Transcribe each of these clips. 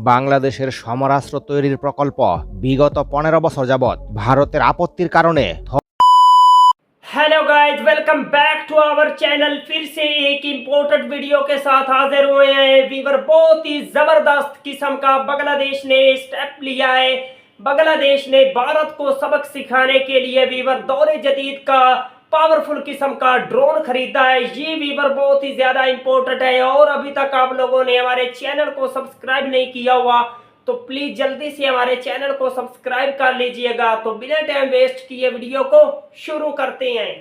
বাংলাদেশের সমরাস্ত্র তৈরির প্রকল্প বিগত 15 বছর যাবৎ ভারতের আপত্তির কারণে hello guys welcome back to our channel. फिर से एक इम्पोर्टेंट वीडियो के साथ हाजिर हुए हैं वीवर। बहुत ही जबरदस्त किस्म का बांग्लादेश ने स्टेप लिया है। बांग्लादेश ने भारत को सबक सिखाने के लिए वीवर दौरे जदीद का पावरफुल किस्म का ड्रोन खरीदा है। ये वीवर बहुत ही ज्यादा इम्पोर्टेंट है और अभी तक आप लोगों ने हमारे चैनल को सब्सक्राइब नहीं किया हुआ तो प्लीज जल्दी से हमारे चैनल को सब्सक्राइब कर लीजिएगा। तो बिना टाइम वेस्ट किए वीडियो को शुरू करते हैं।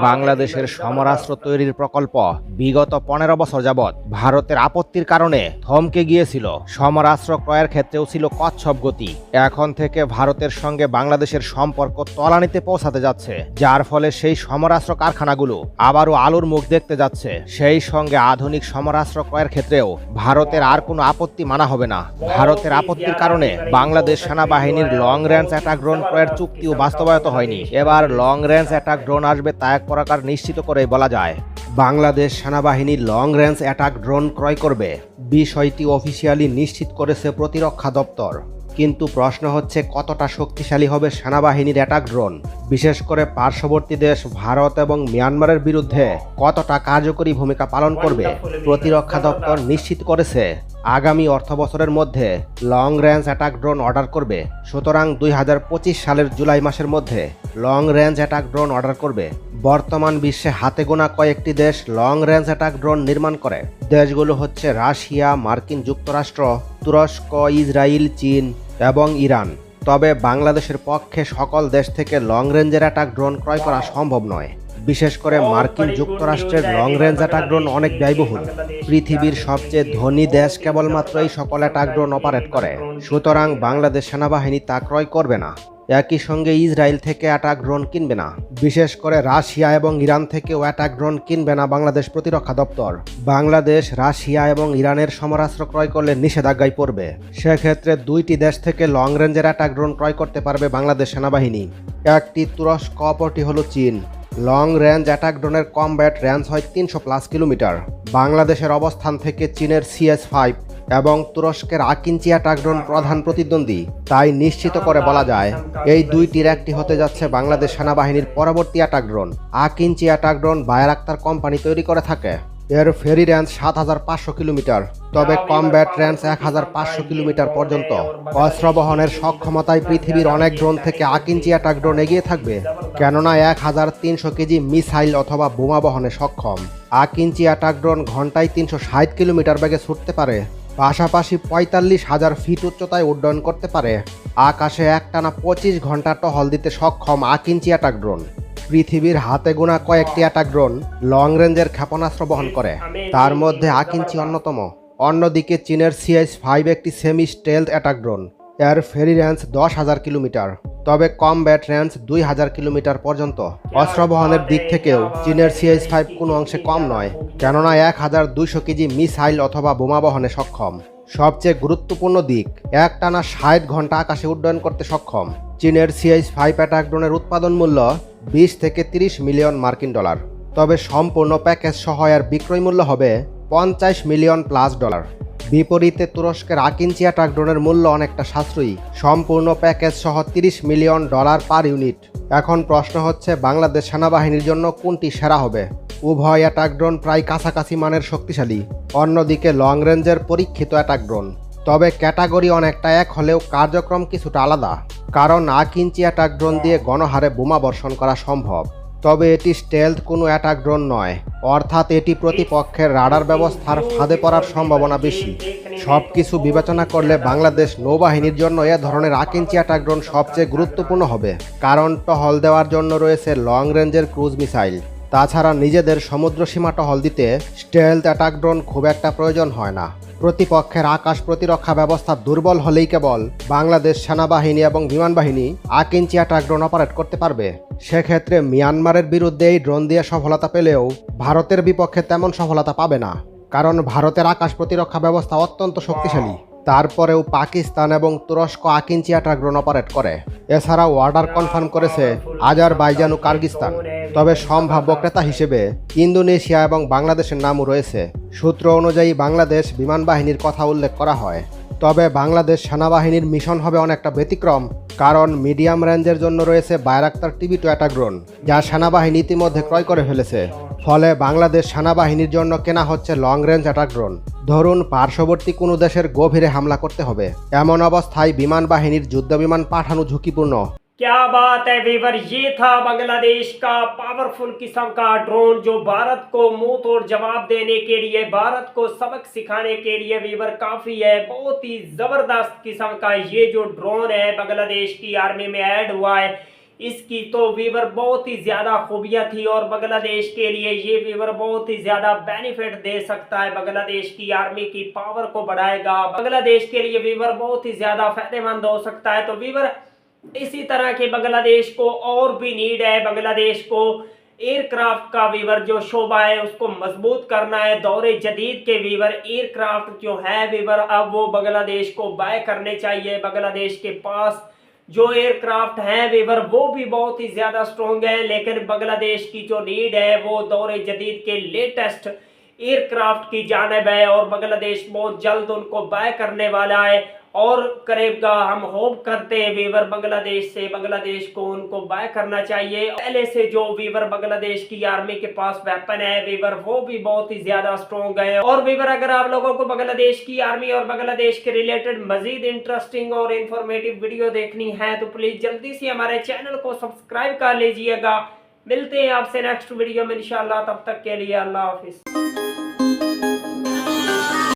বাংলাদেশের সমরাস্ত্র তৈরির প্রকল্প বিগত 15 বছর যাবৎ ভারতের আপত্তির কারণে থমকে গিয়েছিল। সমরাস্ত্র ক্রয়ের ক্ষেত্রেও ছিল কচ্ছপ গতি। এখন থেকে ভারতের সঙ্গে বাংলাদেশের সম্পর্ক তলানিতে পৌঁছাতে যাচ্ছে, যার ফলে সেই সমরাস্ত্র কারখানাগুলো আবারও আলোর মুখ দেখতে যাচ্ছে। সেই সঙ্গে আধুনিক সমরাস্ত্র ক্রয়ের ক্ষেত্রেও ভারতের আর কোনো আপত্তি মানা হবে না। ভারতের আপত্তির কারণে বাংলাদেশ সেনাবাহিনীর লং রেঞ্জ অ্যাটাক ড্রোন ক্রয়ের চুক্তিও বাস্তবায়িত হয়নি। এবার লং রেঞ্জ অ্যাটাক ড্রোন আসবে তা এক প্রকার নিশ্চিত করে বলা যায়। বাংলাদেশ সেনাবাহিনী লং রেঞ্জ অ্যাটাক ড্রোন ক্রয় করবে, বিষয়টি অফিসিয়ালি নিশ্চিত করেছে প্রতিরক্ষা দপ্তর। কিন্তু প্রশ্ন হচ্ছে কতটা শক্তিশালী হবে সেনাবাহিনীর অ্যাটাক ড্রোন, বিশেষ করে পার্শ্ববর্তী দেশ ভারত এবং মিয়ানমারের বিরুদ্ধে কতটা কার্যকরী ভূমিকা পালন করবে। প্রতিরক্ষা দপ্তর নিশ্চিত করেছে আগামী অর্থবছরের মধ্যে long range attack drone order করবে। সুতরাং 2025 সালের জুলাই মাসের মধ্যে long range attack drone order করবে। বর্তমান বিশ্বে হাতে গোনা কয়েকটি দেশ লং রেঞ্জ অ্যাটাক ড্রোন নির্মাণ করে। দেশগুলো হচ্ছে রাশিয়া, মার্কিন যুক্তরাষ্ট্র, তুরস্ক, ইসরায়েল, চীন এবং ইরান। তবে বাংলাদেশের পক্ষে সকল দেশ থেকে লং রেঞ্জের অ্যাটাক ড্রোন ক্রয় করা সম্ভব নয়। বিশেষ করে মার্কিন যুক্তরাষ্ট্রের লং রেঞ্জ অ্যাটাক ড্রোন অনেক ব্যয়বহুল। পৃথিবীর সবচেয়ে ধনী দেশ কেবলমাত্র এই সকল অ্যাটাক ড্রোন অপারেট করে। সুতরাং বাংলাদেশ সেনাবাহিনী তা ক্রয় করবে না। একই সঙ্গে ইসরায়েল থেকে অ্যাটাক ড্রোন কিনবে না। বিশেষ করে রাশিয়া এবং ইরান থেকেও অ্যাটাক ড্রোন কিনবে না বাংলাদেশ প্রতিরক্ষা দপ্তর। বাংলাদেশ রাশিয়া এবং ইরানের সমরাস্ত্র ক্রয় করলে নিষেধাজ্ঞায় পড়বে। সেক্ষেত্রে দুইটি দেশ থেকে লং রেঞ্জের অ্যাটাক ড্রোন ক্রয় করতে পারবে বাংলাদেশ সেনাবাহিনী। একটি তুরস্ক, অপরটি হলো চীন। লং রেঞ্জ অ্যাটাক ড্রোনের কমব্যাট রেঞ্জ হয় 300+ কিলোমিটার। বাংলাদেশের অবস্থান থেকে চীনের CS-5 এবং তুরস্কের আকিঞ্চি অ্যাটাক ড্রোন প্রধান প্রতিদ্বন্দ্বী। তাই নিশ্চিত করে বলা যায় এই দুইটির একটি হতে যাচ্ছে বাংলাদেশ সেনাবাহিনীর পরবর্তী attack drone. Akinci attack drone Bayraktar company তৈরি করে থাকে। এর ফেরি রেঞ্জ 7500 কিলোমিটার, তবে কমব্যাট রেঞ্জ 1500 কিলোমিটার পর্যন্ত। অস্ত্র বহনের সক্ষমতায় পৃথিবীর অনেক ড্রোন থেকে আকিঞ্চি অ্যাটাক ড্রোন এগিয়ে থাকবে, কেননা 1300 কেজি মিসাইল অথবা বোমা বহনে সক্ষম। আকিঞ্চি অ্যাটাক ড্রোন ঘন্টায় 360 কিলোমিটার বেগে ছুটতে পারে, পাশাপাশি 45,000 ফিট উচ্চতায় উড্ডয়ন করতে পারে। আকাশে একটানা 25 ঘন্টা টহল দিতে সক্ষম আকিঞ্চি অ্যাটাক ড্রোন। পৃথিবীর হাতে গোনা কয়েকটি অ্যাটাক ড্রোন লং রেঞ্জের ক্ষেপণাস্ত্র বহন করে, তার মধ্যে আকিঞ্চি অন্যতম। অন্যদিকে চীনের CS-5 একটি সেমি স্টেলথ অ্যাটাক ড্রোন। এর ফেরি রেঞ্জ 10,000 কিলোমিটার, তবে কমব্যাট রেঞ্জ 2000 কিলোমিটার পর্যন্ত। অস্ত্র বহনের দিক থেকেও চীনের CS-5 কোনো অংশে কম নয়, কেননা 1200 কেজি মিসাইল অথবা বোমা বহনে সক্ষম। সবচেয়ে গুরুত্বপূর্ণ দিক, একটানা 60 ঘন্টা আকাশে উড্ডয়ন করতে সক্ষম। চীনের CS-5 অ্যাটাক ড্রোনের উৎপাদন মূল্য 20 থেকে 30 মিলিয়ন মার্কিন ডলার, তবে সম্পূর্ণ প্যাকেজ সহ এর বিক্রয় মূল্য হবে 50 মিলিয়ন প্লাস ডলার। বিপরীতে তুরস্কের আকিঞ্চি অ্যাটাক ড্রোনের মূল্য অনেকটা সাশ্রয়ী, সম্পূর্ণ প্যাকেজ সহ 30 মিলিয়ন ডলার পার ইউনিট। এখন প্রশ্ন হচ্ছে বাংলাদেশ সেনাবাহিনীর জন্য কোনটি সেরা হবে। উভয় অ্যাটাক ড্রোন প্রায় কাছাকাছি মানের শক্তিশালী, অন্যদিকে লং রেঞ্জের পরীক্ষিত অ্যাটাক ড্রোন। তবে ক্যাটাগরি অনেকটা এক হলেও কার্যক্রম কিছুটা আলাদা, কারণ আকিঞ্চি অ্যাটাক ড্রোন দিয়ে গণহারে বোমা বর্ষণ করা সম্ভব, তবে এটি স্টেলথ কোনো অ্যাটাক ড্রোন নয়, অর্থাৎ এটি প্রতিপক্ষের রাডার ব্যবস্থার ফাঁদে পড়ার সম্ভাবনা বেশি। সব কিছু বিবেচনা করলে বাংলাদেশ নৌবাহিনীর জন্য এ ধরনের আকিঞ্চি অ্যাটাক ড্রোন সবচেয়ে গুরুত্বপূর্ণ হবে, কারণ টহল দেওয়ার জন্য রয়েছে লং রেঞ্জের ক্রুজ মিসাইল। তাছাড়া নিজেদের সমুদ্র সীমা টহল দিতে স্টেলথ অ্যাটাক ড্রোন খুব একটা প্রয়োজন হয় না। প্রতিপক্ষের আকাশ প্রতিরক্ষা ব্যবস্থা দুর্বল হলেই কেবল বাংলাদেশ সেনাবাহিনী এবং বিমান বাহিনী আকিঞ্চি অ্যাটাক ড্রোন অপারেট করতে পারবে। সেক্ষেত্রে মিয়ানমারের বিরুদ্ধে এই ড্রোন দিয়ে সফলতা পেলেও ভারতের বিপক্ষে তেমন সফলতা পাবে না, কারণ ভারতের আকাশ প্রতিরক্ষা ব্যবস্থা অত্যন্ত শক্তিশালী। তারপরেও পাকিস্তান এবং তুরস্ক আকিঞ্চি অ্যাটাক ড্রোন অপারেট করে। এছাড়াও অর্ডার কনফার্ম করেছে আজারবাইজান ও কার্গিস্তান। তবে সম্ভাব্য ক্রেতা হিসেবে ইন্দোনেশিয়া এবং বাংলাদেশের নামও রয়েছে। সূত্র অনুযায়ী বাংলাদেশ বিমান বাহিনীর কথা উল্লেখ করা হয়। তবে বাংলাদেশ সেনাবাহিনীর মিশন হবে অনেকটা ব্যতিক্রম, কারণ মিডিয়াম রেঞ্জের জন্য রয়েছে বায়রাক্তার TB2 অ্যাটাক ড্রোন, যা সেনাবাহিনী ইতিমধ্যে ক্রয় করে ফেলেছে। ফলে বাংলাদেশ সেনাবাহিনীর জন্য কেনা হচ্ছে লং রেঞ্জ অ্যাটাক ড্রোন। ধরুন পার্শ্ববর্তী কোনো দেশের গভীরে হামলা করতে হবে, এমন অবস্থায় বিমান বাহিনীর যুদ্ধবিমান পাঠানো ঝুঁকিপূর্ণ। क्या बात है वीवर, ये था बांग्लादेश का पावरफुल किस्म का ड्रोन जो भारत को मुंह तोड़ जवाब देने के लिए, भारत को सबक सिखाने के लिए वीवर काफी है। बहुत ही जबरदस्त किस्म का ये जो ड्रोन है बांग्लादेश की आर्मी में ऐड हुआ है, इसकी तो वीवर बहुत ही ज्यादा खूबियां थी और बांग्लादेश के लिए ये वीवर बहुत ही ज्यादा बेनिफिट दे सकता है। बांग्लादेश की आर्मी की पावर को बढ़ाएगा, बांग्लादेश के लिए वीवर बहुत ही ज्यादा फायदेमंद हो सकता है। तो वीवर इसी तरह के बांग्लादेश को और भी नीड है। बांग्लादेश को एयरक्राफ्ट का वीवर जो शोबा है उसको मजबूत करना है। दौरे जदीद के वीवर एयरक्राफ्ट जो है वीवर, अब वो बांग्लादेश को बाय करने चाहिए। बांग्लादेश के पास जो एयरक्राफ्ट हैं वीवर वो भी बहुत ही ज्यादा स्ट्रॉन्ग है, लेकिन बांग्लादेश की जो नीड है वो दौरे जदीद के लेटेस्ट एयरक्राफ्ट की जानिब है और बांग्लादेश बहुत जल्द उनको बाय करने वाला है और करेगा। हम होप करते हैं वीवर बांग्लादेश से, बांग्लादेश को उनको बाय करना चाहिए। पहले से जो वीवर बांग्लादेश की आर्मी के पास वेपन है वीवर वो भी बहुत ही ज्यादा स्ट्रॉन्ग है। और वीवर अगर आप लोगों को बांग्लादेश की आर्मी और बांग्लादेश के रिलेटेड मजीद इंटरेस्टिंग और इंफॉर्मेटिव वीडियो देखनी है तो प्लीज जल्दी से हमारे चैनल को सब्सक्राइब कर लीजिएगा। मिलते हैं आपसे नेक्स्ट वीडियो में इंशाल्लाह, तब तक के लिए अल्लाह हाफिज।